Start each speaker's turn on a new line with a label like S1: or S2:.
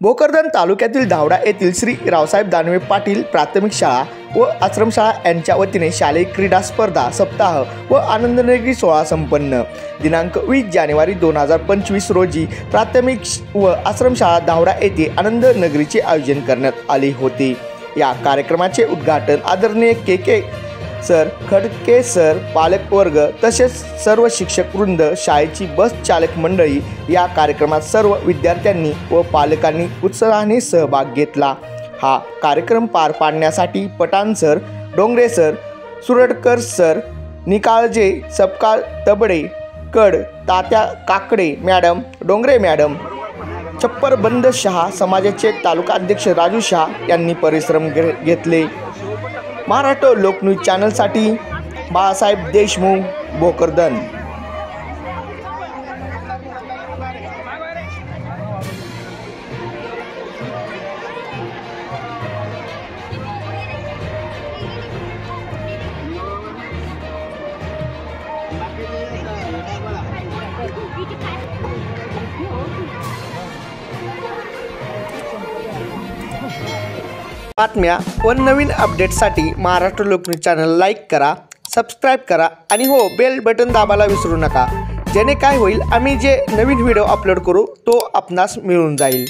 S1: भोकरदन तालुक्यातील धावडा येथील श्री रावसाहेब दानवे पाटील प्राथमिक शाळा व आश्रमशाळा यांच्या वतीने शालेय क्रीडा स्पर्धा सप्ताह व आनंदनगरी सोहळा संपन्न। दिनांक 20 जानेवारी 2025 रोजी प्राथमिक व आश्रमशाळा धावडा येथे आनंदनगरीचे आयोजन करण्यात आले होते। या कार्यक्रमाचे उद्घाटन आदरणीय के सर, खडके सर, पालकवर्ग तसेच सर्व शिक्षक वृंद, शाळेची बस चालक मंडळी या कार्यक्रमात सर्व विद्यार्थ्यांनी व पालकांनी उत्साहाने सहभाग घेतला। हा कार्यक्रम पार पाडण्यासाठी Pathan sir, Dongre sir, Suradkar sir, Nikalje, Sapkal, Tabde, Kad, Tatya Kakde madam, Dongre madam, Chhapparband Shah समाजाचे तालुका अध्यक्ष राजू शहा यांनी परिश्रम घेतले। महाराष्ट्र लोकन्यूज चॅनलसाठी बाळासाहेब देशमुख, भोकरदन। बातम्या व नवीन अपडेट्ससाठी महाराष्ट्र लोकन्यूज चॅनल लाईक करा, सबस्क्राईब करा आणि हो बेल बटन दाबायला विसरू नका। जेणे काय होईल, आम्ही जे नवीन व्हिडिओ अपलोड करू तो आपणास मिळून जाईल।